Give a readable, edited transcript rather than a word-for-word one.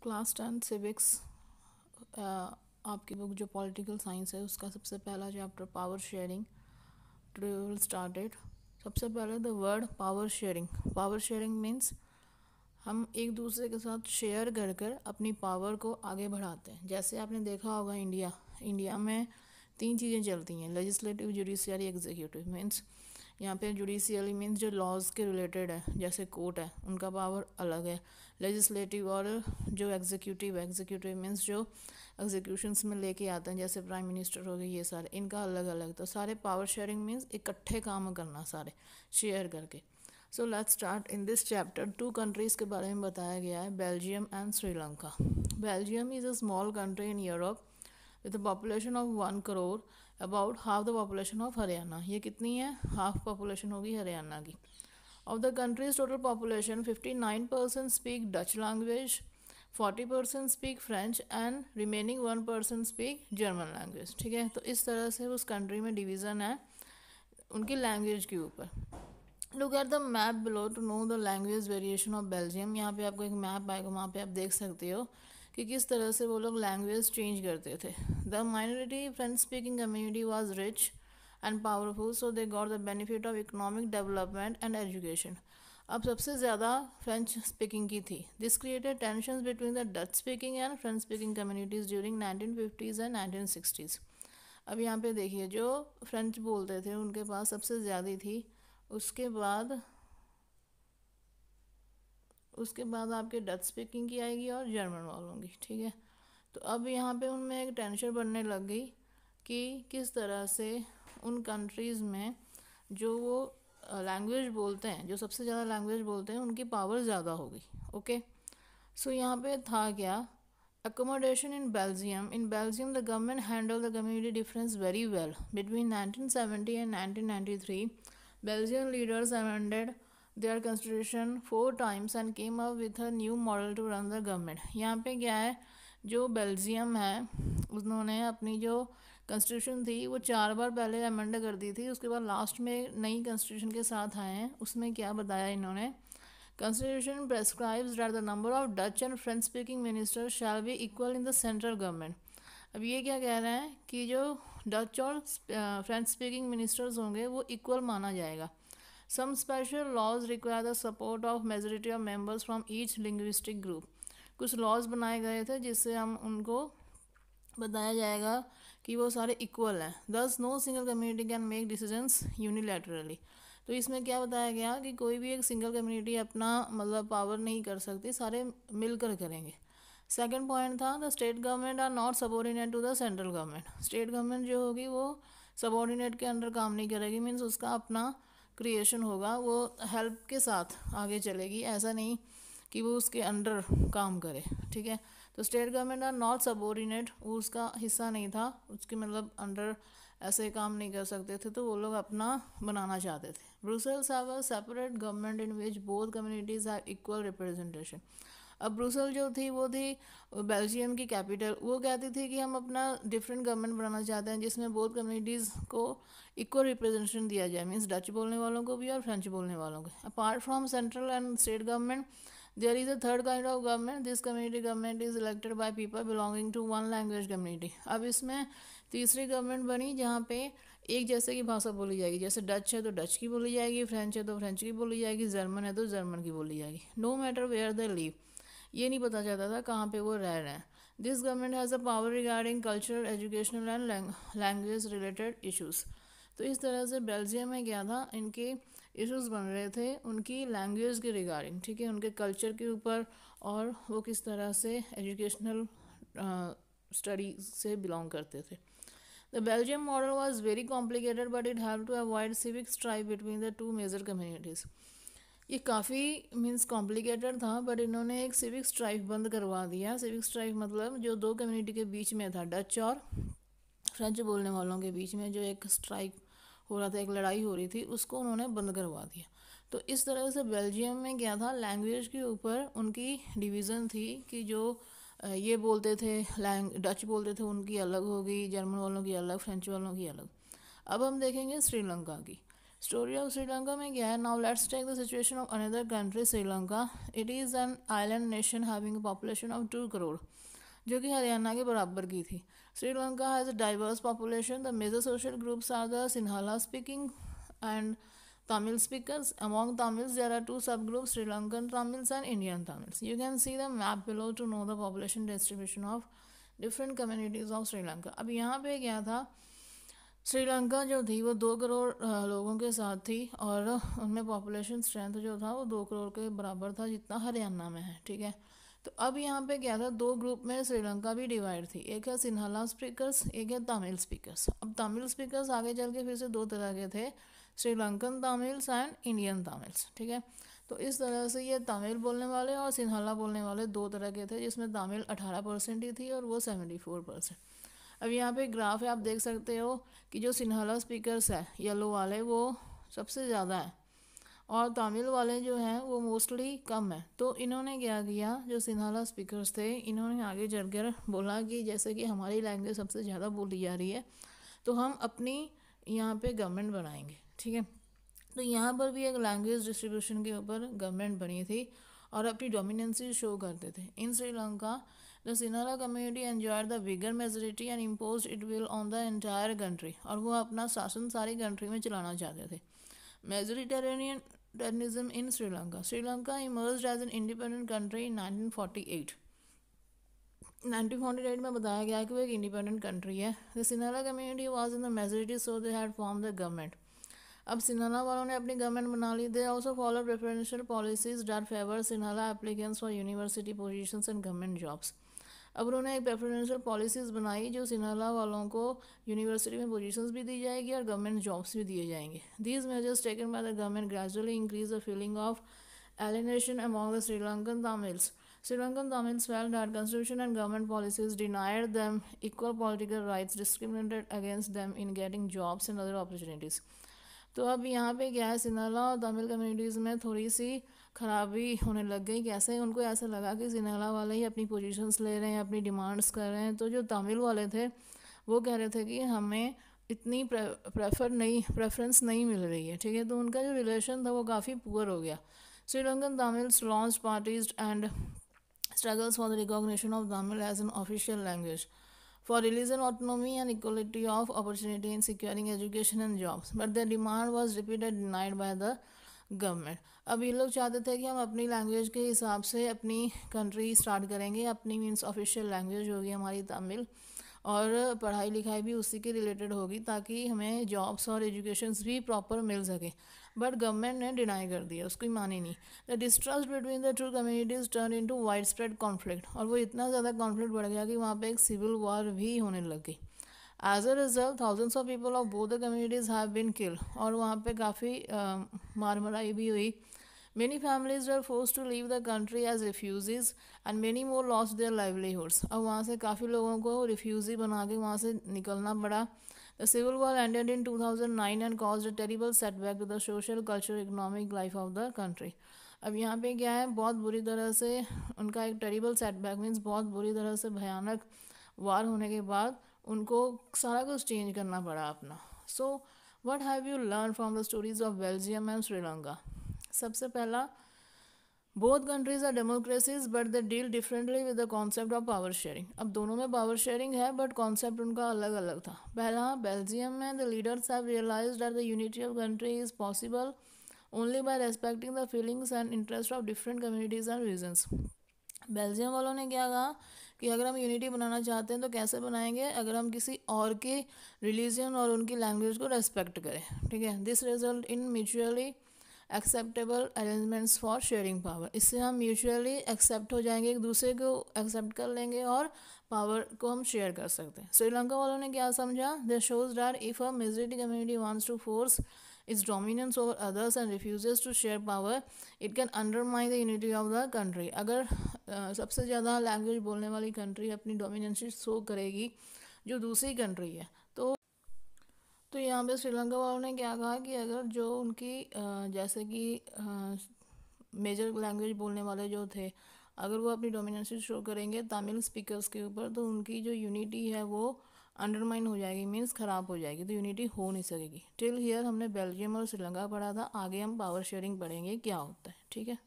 Class 10 civics आपकी book जो political science है उसका सबसे पहला chapter power sharing. Today we will started. सबसे पहले the word power sharing. Power sharing means हम एक दूसरे के साथ शेयर कर कर अपनी पावर को आगे बढ़ाते हैं। जैसे आपने देखा होगा इंडिया में 3 चीज़ें चलती हैं, लेजिस्लेटिव, जुडिशियरी, एग्जीक्यूटिव। मीन्स यहाँ पे जुडिशियरी मीन्स जो लॉज के रिलेटेड है, जैसे कोर्ट है, उनका पावर अलग है। लेजिस्लेटिव और जो एग्जीक्यूटिव मीन्स जो एग्जीक्यूशंस में लेके आते हैं, जैसे प्राइम मिनिस्टर हो गए, ये सारे इनका अलग अलग। तो सारे पावर शेयरिंग मीन्स इकट्ठे काम करना, सारे शेयर करके। So let's start. In this chapter 2 countries के बारे में बताया गया है, Belgium and Sri Lanka. Belgium is a small country in Europe with a population of 1 crore, about half the population of Haryana. ये कितनी है? हाफ पॉपुलेशन होगी हरियाणा की। Of the countries total population 59% speak Dutch language, 40% speak French and remaining 1% speak German language. ठीक है, तो इस तरह से उस कंट्री में डिवीज़न है उनकी लैंग्वेज के ऊपर। Look at the map below to know the language variation of Belgium. यहाँ पे आपको एक मैप आएगा, वहाँ पे आप देख सकते हो कि किस तरह से वो लोग लैंग्वेज चेंज करते थे। The minority French speaking community was rich and powerful, so they got the benefit of economic development and education. अब सबसे ज़्यादा फ्रेंच स्पीकिंग की थी। This created tensions between the Dutch speaking and French speaking communities during 1950s and 1960s। अब यहाँ पे देखिए, जो फ्रेंच बोलते थे उनके पास सबसे ज़्यादा थी, उसके बाद आपके डच स्पीकिंग की आएगी और जर्मन वालों की। ठीक है, तो अब यहाँ पे उनमें एक टेंशन बनने लग गई कि किस तरह से उन कंट्रीज़ में जो वो लैंग्वेज बोलते हैं, जो सबसे ज़्यादा लैंग्वेज बोलते हैं, उनकी पावर ज़्यादा होगी। ओके, सो यहाँ पे था क्या? Accommodation in Belgium. In Belgium, the government handled the community difference very well. Between 1970 and 1993, Belgian leaders amended their constitution 4 times and came up with a new model to run the government. यहाँ पे क्या है, जो Belgium है उन्होंने अपनी जो constitution थी वो 4 बार पहले अमेंड कर दी थी, उसके बाद लास्ट में नई कॉन्स्टिट्यूशन के साथ आए हैं। उसमें क्या बताया इन्होंने? Constitution prescribes that the number of Dutch and French-speaking ministers shall be equal in the central government. अब ये क्या कह रहे हैं कि जो डच और फ्रेंच स्पीकिंग मिनिस्टर्स होंगे वो इक्वल माना जाएगा। Some special laws require the support of majority of members from each linguistic group. कुछ लॉज बनाए गए थे जिससे हम उनको बताया जाएगा कि वो सारे इक्वल हैं। Thus no single community can make decisions unilaterally. तो इसमें क्या बताया गया कि कोई भी एक सिंगल कम्युनिटी अपना मतलब पावर नहीं कर सकती, सारे मिलकर करेंगे। सेकंड पॉइंट था, the state government are not subordinate to the central government. State government जो होगी वो सबॉर्डिनेट के अंडर काम नहीं करेगी, मीन्स उसका अपना क्रिएशन होगा, वो हेल्प के साथ आगे चलेगी, ऐसा नहीं कि वो उसके अंडर काम करे। ठीक है, तो state government are not subordinate, वो उसका हिस्सा नहीं था, उसके मतलब अंडर ऐसे काम नहीं कर सकते थे, तो वो लोग अपना बनाना चाहते थे। Brussels have a separate government in which both communities have equal representation. अब ब्रुसेल जो थी वो थी बेल्जियम की कैपिटल। वो कहती थी कि हम अपना डिफरेंट गवर्नमेंट बनाना चाहते हैं जिसमें बोथ कम्युनिटीज़ को इक्वल रिप्रेजेंटेशन दिया जाए, मीन्स डच बोलने वालों को भी और फ्रेंच बोलने वालों को। Apart from central and state government, there is a third kind of government. This community government is elected by people belonging to one language community. अब इसमें तीसरी गवर्नमेंट बनी जहाँ पे एक जैसे की भाषा बोली जाएगी, जैसे डच है तो डच की बोली जाएगी, फ्रेंच है तो फ्रेंच की बोली जाएगी, जर्मन है तो जर्मन की बोली जाएगी। No matter where they live, ये नहीं पता चलता था कहाँ पे वो रह रहे हैं। This government has a power regarding cultural, educational and language related issues. तो इस तरह से बेल्जियम में क्या था, इनके इश्यूज़ बन रहे थे उनकी लैंग्वेज के रिगार्डिंग। ठीक है, उनके कल्चर के ऊपर और वो किस तरह से एजुकेशनल स्टडी से बिलोंग करते थे। The Belgium model was very complicated but it have to avoid civic strife between the 2 major communities. ये काफ़ी मीन्स कॉम्प्लिकेटेड था, बट इन्होंने एक सिविक स्ट्राइफ बंद करवा दिया। सिविक स्ट्राइफ मतलब जो 2 कम्युनिटी के बीच में था, डच और फ्रेंच बोलने वालों के बीच में जो एक स्ट्राइक हो रहा था, एक लड़ाई हो रही थी, उसको उन्होंने बंद करवा दिया। तो इस तरह से बेल्जियम में क्या था, लैंग्वेज के ऊपर उनकी डिवीज़न थी कि जो ये बोलते थे डच बोलते थे उनकी अलग होगी, जर्मन वालों की अलग, फ्रेंच वालों की अलग। अब हम देखेंगे श्रीलंका की। स्टोरी ऑफ श्रीलंका में क्या है, now let's take the situation of another country Sri Lanka. It is an island nation having a population of 2 crore, जो कि हरियाणा के बराबर की थी। Sri Lanka has a diverse population. The major social groups are the Sinhala speaking and Tamil speakers. Among Tamils, there are 2 subgroups, Sri Lankan Tamils and Indian Tamils. You can see the map below to know the population distribution of different communities of Sri Lanka. अब यहाँ पे क्या था, श्रीलंका जो थी वो 2 करोड़ लोगों के साथ थी, और उनमें पॉपुलेशन स्ट्रेंथ जो था वो 2 करोड़ के बराबर था जितना हरियाणा में है, ठीक है। तो अब यहाँ पे क्या था, 2 ग्रुप में श्रीलंका भी डिवाइड थी, एक है सिन्हाला स्पीकर्स, एक है तमिल स्पीकर्स। अब तमिल स्पीकर्स आगे चल के फिर से 2 तरह के थे, Sri Lankan Tamils and Indian Tamils, ठीक है। तो इस तरह से ये तमिल बोलने वाले और सिन्हाला बोलने वाले 2 तरह के थे, जिसमें तमिल 18% ही थी और वो 74%। अब यहाँ पे ग्राफ है, आप देख सकते हो कि जो सिन्हाला स्पीकर्स है येलो वाले वो सबसे ज़्यादा है, और तमिल वाले जो हैं वो मोस्टली कम है। तो इन्होंने क्या किया, जो सिन्हाला स्पीकर्स थे इन्होंने आगे चलकर बोला कि जैसे कि हमारी लैंग्वेज सबसे ज़्यादा बोली जा रही है तो हम अपनी यहाँ पे गवर्नमेंट बनाएंगे, ठीक है। तो यहाँ पर भी एक लैंग्वेज डिस्ट्रीब्यूशन के ऊपर गवर्नमेंट बनी थी और अपनी डोमिनेंसी शो करते थे। In Sri Lanka the Sinhala community enjoyed the bigger majority and impose it will on the entire country, और वो अपना शासन सारी कंट्री में चलाना चाहते थे। Majoritarianism in Sri Lanka. Sri Lanka emerged as an independent country in 1948। 1948 में बताया गया कि वो एक इंडिपेंडेंट कंट्री है। The Sinhala community was in the majority so they had form the government. अब सिन्हाला वालों ने अपनी गवर्नमेंट बना ली। They also follow preferential policies that favour Sinhala applicants for university positions and government jobs. अब उन्होंने एक प्रेफरेंशियल पॉलिसीज़ बनाई जो सिन्हाला वालों को यूनिवर्सिटी में पोजीशंस भी दी जाएगी और गवर्नमेंट जॉब्स भी दिए जाएंगे। These measures taken by the government gradually increase the feeling of alienation among the Sri Lankan Tamils. Sri Lankan Tamils felt that constitution and government policies denied them equal political rights, discriminated against them in getting jobs and other opportunities. तो अब यहाँ पे क्या है, सिन्हाला और Tamil communities में थोड़ी सी खराबी होने लग गई। कैसे, उनको ऐसा लगा कि सिन्हाला वाले ही अपनी पोजीशंस ले रहे हैं, अपनी डिमांड्स कर रहे हैं, तो जो तमिल वाले थे वो कह रहे थे कि हमें इतनी प्रेफरेंस नहीं मिल रही है, ठीक है। तो उनका जो रिलेशन था वो काफ़ी पुअर हो गया। Sri Lankan Tamils launch parties and struggles for the recognition of Tamil as an official language, for religion autonomy and equality of opportunity in securing education and jobs, but their demand was repeatedly denied by the government. अब ये लोग चाहते थे कि हम अपनी language के हिसाब से अपनी कंट्री स्टार्ट करेंगे, अपनी मीन्स ऑफिशियल लैंग्वेज होगी हमारी तमिल, और पढ़ाई लिखाई भी उसी के रिलेटेड होगी ताकि हमें जॉब्स और एजुकेशंस भी प्रॉपर मिल सके। बट गवर्नमेंट ने डिनाई कर दिया, उसको मानी नहीं। The distrust between the two communities turn into wide spread conflict, और वो इतना ज़्यादा कॉन्फ्लिक्ट बढ़ गया कि वहाँ पे एक सिविल वॉर भी होने लग गई। As a result thousands of people of both the communities have been killed, और वहाँ पे काफ़ी मार मराई भी हुई। Many families were forced to leave the country as refugees and many more lost their livelihoods. अब वहाँ से काफ़ी लोगों को रिफ्यूजी बना के वहाँ से निकलना पड़ा। The civil war ended in 2009 and caused a terrible setback to the social, cultural, economic life of the country. अब यहाँ पे क्या है, बहुत बुरी तरह से उनका एक टेरिबल सेटबैक मीन्स बहुत बुरी तरह से भयानक वार होने के बाद उनको सारा कुछ चेंज करना पड़ा अपना। So what have you learn from the stories of Belgium and Sri Lanka. सबसे पहला, both countries are democracies but they deal differently with the concept of power sharing. अब दोनों में पावर शेयरिंग है बट कॉन्सेप्ट उनका अलग अलग था। पहला, बेल्जियम में the leaders have realised that the unity of country is possible only by respecting the feelings and interest of different communities and regions. Belgium वालों ने क्या कहा कि अगर हम यूनिटी बनाना चाहते हैं तो कैसे बनाएंगे, अगर हम किसी और के रिलीजन और उनकी लैंग्वेज को रेस्पेक्ट करें, ठीक है। This result in mutually acceptable arrangements for sharing power. इससे हम म्यूचुअली एक्सेप्ट हो जाएंगे, एक दूसरे को एक्सेप्ट कर लेंगे और पावर को हम शेयर कर सकते हैं। श्रीलंका वालों ने क्या समझा, they shows that if a majority community wants to force its dominance over others and refuses to share power, it can undermine the unity of the country. अगर सबसे ज़्यादा लैंग्वेज बोलने वाली कंट्री अपनी डोमिनेंसी शो करेगी जो दूसरी country है, तो यहाँ पे श्रीलंका वालों ने क्या कहा कि अगर जो उनकी जैसे कि मेजर लैंग्वेज बोलने वाले जो थे, अगर वो अपनी डोमिनेंसी शो करेंगे तमिल स्पीकर्स के ऊपर, तो उनकी जो यूनिटी है वो अंडरमाइन हो जाएगी, मीन्स ख़राब हो जाएगी, तो यूनिटी हो नहीं सकेगी। टिल हियर हमने बेल्जियम और श्रीलंका पढ़ा था, आगे हम पावर शेयरिंग पढ़ेंगे क्या होता है, ठीक है।